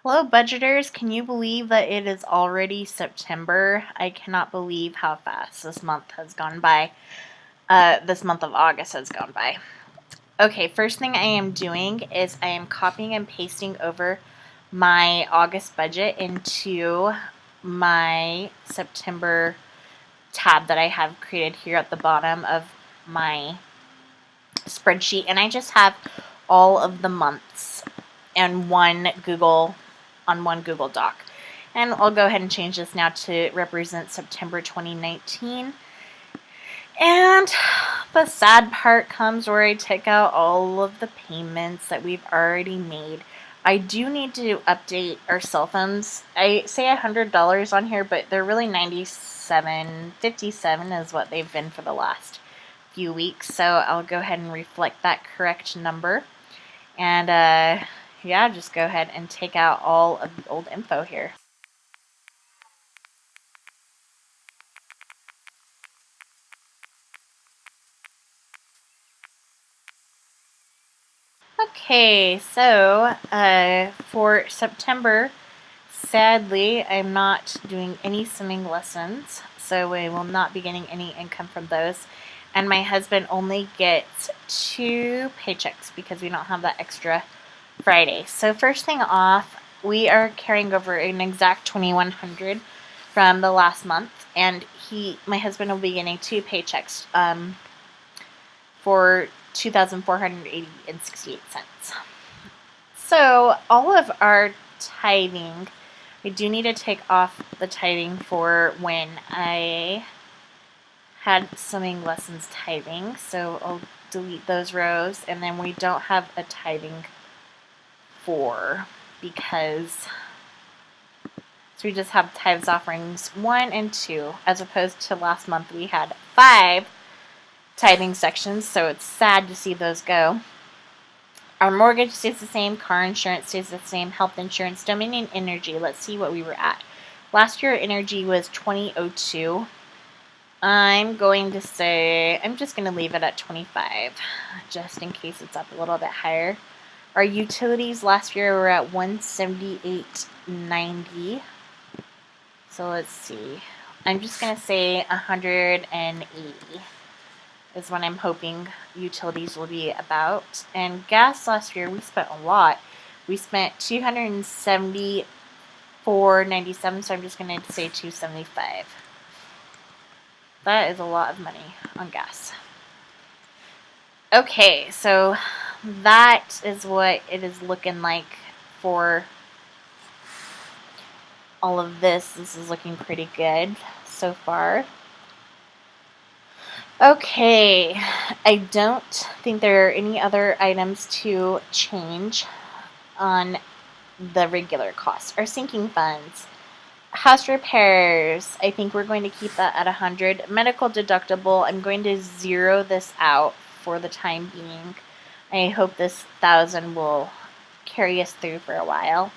Hello, budgeters. Can you believe that it is already September? I cannot believe how fast this month has gone by. This month of August has gone by. Okay, first thing I am doing is I am copying and pasting over my August budget into my September tab that I have created here at the bottom of my spreadsheet. And I just have all of the months and one Google Doc. And I'll go ahead and change this now to represent September 2019. And the sad part comes where I take out all of the payments that we've already made. I do need to update our cell phones. I say $100 on here, but they're really $97.57 is what they've been for the last few weeks. So I'll go ahead and reflect that correct number. And yeah, just go ahead and take out all of the old info here. Okay, so for September, sadly, I'm not doing any swimming lessons, so we will not be getting any income from those. And my husband only gets 2 paychecks because we don't have that extra Friday. So first thing off, we are carrying over an exact $2,100 from the last month, and my husband will be getting 2 paychecks for $2,480.68. So all of our tithing, I do need to take off the tithing for when I had swimming lessons tithing. So I'll delete those rows, and then we don't have a tithing for because so we just have tithes offerings 1 and 2, as opposed to last month we had 5 tithing sections, so it's sad to see those go. Our mortgage stays the same, car insurance stays the same, health insurance, Dominion Energy. Let's see what we were at. Last year energy was $20.02. I'm going to say, I'm just going to leave it at 25, just in case it's up a little bit higher. Our utilities last year were at $178.90. So let's see. I'm just going to say 180 is what I'm hoping utilities will be about. And gas last year, we spent a lot. We spent $274.97, so I'm just going to say $275. That is a lot of money on gas. Okay, so that is what it is looking like for all of this. This is looking pretty good so far. Okay, I don't think there are any other items to change on the regular costs. Our sinking funds, house repairs, I think we're going to keep that at 100. Medical deductible, I'm going to zero this out for the time being. I hope this 1,000 will carry us through for a while.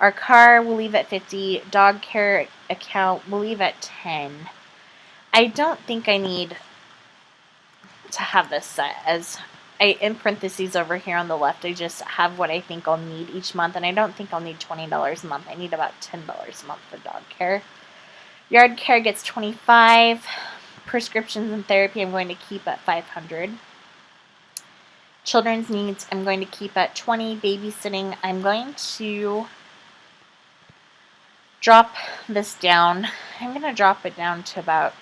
Our car we'll leave at 50. Dog care account we'll leave at 10. I don't think I need to have this set as in parentheses over here on the left. I just have what I think I'll need each month, and I don't think I'll need $20 a month. I need about $10 a month for dog care. Yard care gets 25. Prescriptions and therapy I'm going to keep at 500. Children's needs I'm going to keep at 20. Babysitting I'm going to drop this down. I'm going to drop it down to about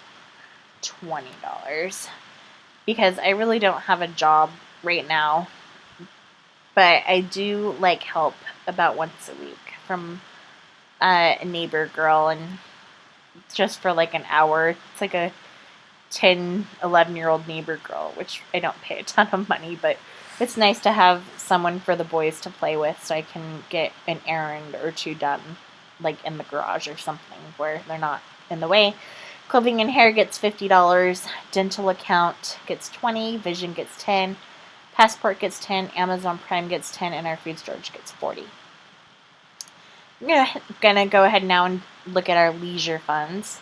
$20 because I really don't have a job right now, but I do like help about once a week from a neighbor girl, and just for like an hour. It's like a 10, 11-year-old neighbor girl, which I don't pay a ton of money, but it's nice to have someone for the boys to play with so I can get an errand or 2 done, like in the garage or something where they're not in the way. Clothing and hair gets $50. Dental account gets 20. Vision gets 10. Passport gets 10. Amazon Prime gets 10. And our food storage gets 40. I'm gonna go ahead now and look at our leisure funds.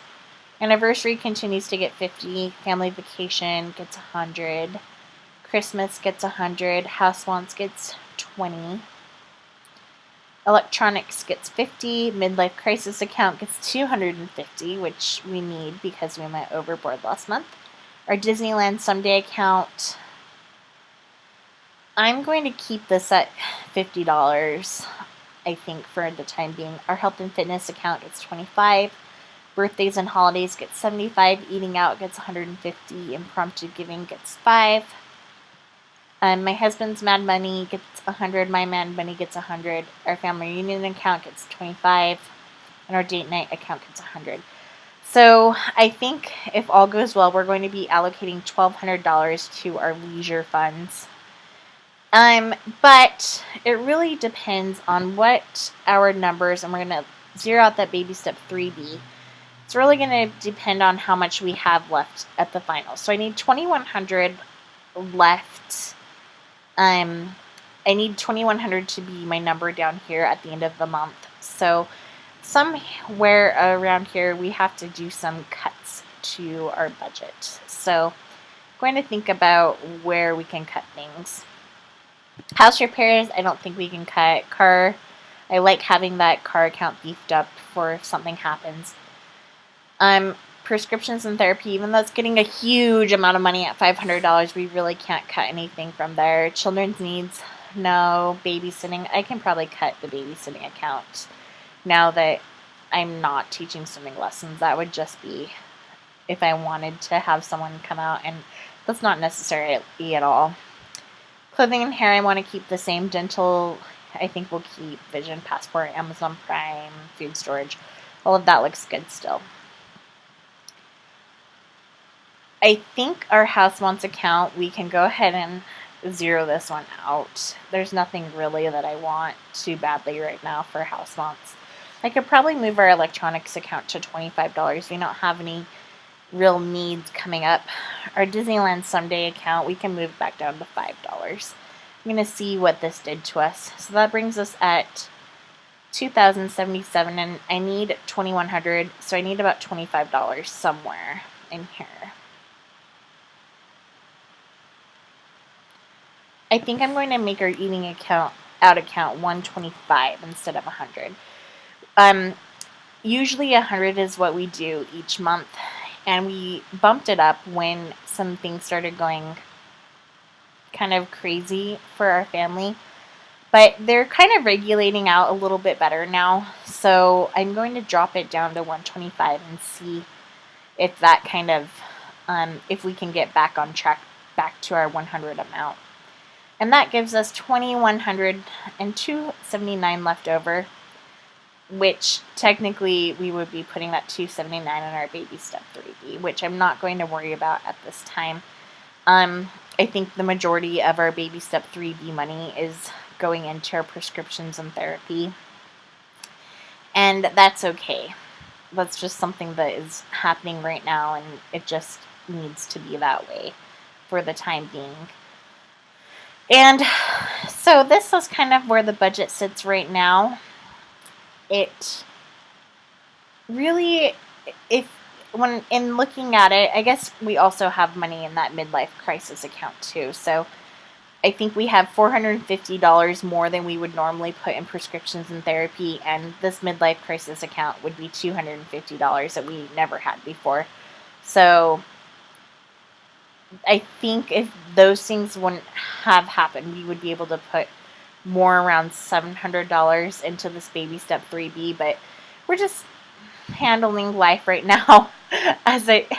Anniversary continues to get 50. Family vacation gets 100. Christmas gets 100. House wants gets 20. Electronics gets $50. Midlife crisis account gets $250, which we need because we went overboard last month. Our Disneyland someday account, I'm going to keep this at $50, I think, for the time being. Our health and fitness account gets $25. Birthdays and holidays gets $75. Eating out gets $150. Impromptu giving gets $5. My husband's Mad Money gets $100. My Mad Money gets $100. Our family reunion account gets $25. And our date night account gets $100. So I think if all goes well, we're going to be allocating $1,200 to our leisure funds. But it really depends on what our numbers, and we're going to zero out that baby step 3B. It's really going to depend on how much we have left at the final. So I need $2,100 left. I need $2,100 to be my number down here at the end of the month. So somewhere around here, we have to do some cuts to our budget. So I'm going to think about where we can cut things. House repairs, I don't think we can cut. Car, I like having that car account beefed up for if something happens. Prescriptions and therapy, even though it's getting a huge amount of money at $500, we really can't cut anything from there. Children's needs, no. Babysitting, I can probably cut the babysitting account now that I'm not teaching swimming lessons. That would just be if I wanted to have someone come out, and that's not necessary at all. Clothing and hair, I want to keep the same. Dental, I think we'll keep. Vision, passport, Amazon Prime, food storage. All of that looks good still. I think our house wants account, we can go ahead and zero this one out. There's nothing really that I want too badly right now for house wants. I could probably move our electronics account to $25. We don't have any real needs coming up. Our Disneyland someday account, we can move back down to $5. I'm going to see what this did to us. So that brings us at $2,077, and I need $2,100, so I need about $25 somewhere in here. I think I'm going to make our eating account $125 instead of $100. Usually $100 is what we do each month, and we bumped it up when some things started going kind of crazy for our family. But they're kind of regulating out a little bit better now, so I'm going to drop it down to $125 and see if that kind of, if we can get back on track, back to our $100 amount. And that gives us $2,100 and $279 left over, which technically we would be putting that $279 in our baby step 3B, which I'm not going to worry about at this time. I think the majority of our baby step 3B money is going into our prescriptions and therapy, and that's okay. That's just something that is happening right now, and it just needs to be that way for the time being. And so this is kind of where the budget sits right now. It really, when in looking at it, I guess we also have money in that midlife crisis account too. So I think we have $450 more than we would normally put in prescriptions and therapy, and this midlife crisis account would be $250 that we never had before. So I think if those things wouldn't have happened, we would be able to put more around $700 into this baby step 3B, but we're just handling life right now as it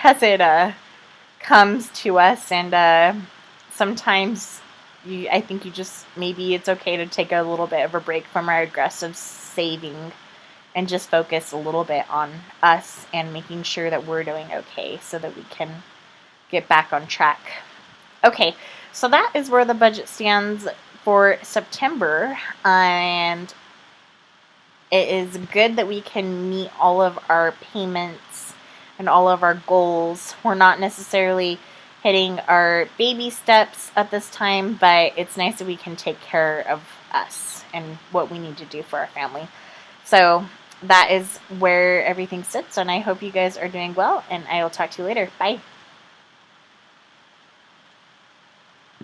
comes to us, and sometimes I think you just, maybe it's okay to take a little bit of a break from our aggressive saving and just focus a little bit on us and making sure that we're doing okay so that we can get back on track. Okay, so that is where the budget stands for September, and it is good that we can meet all of our payments and all of our goals. We're not necessarily hitting our baby steps at this time, but it's nice that we can take care of us and what we need to do for our family. So that is where everything sits, and I hope you guys are doing well, and I will talk to you later. Bye.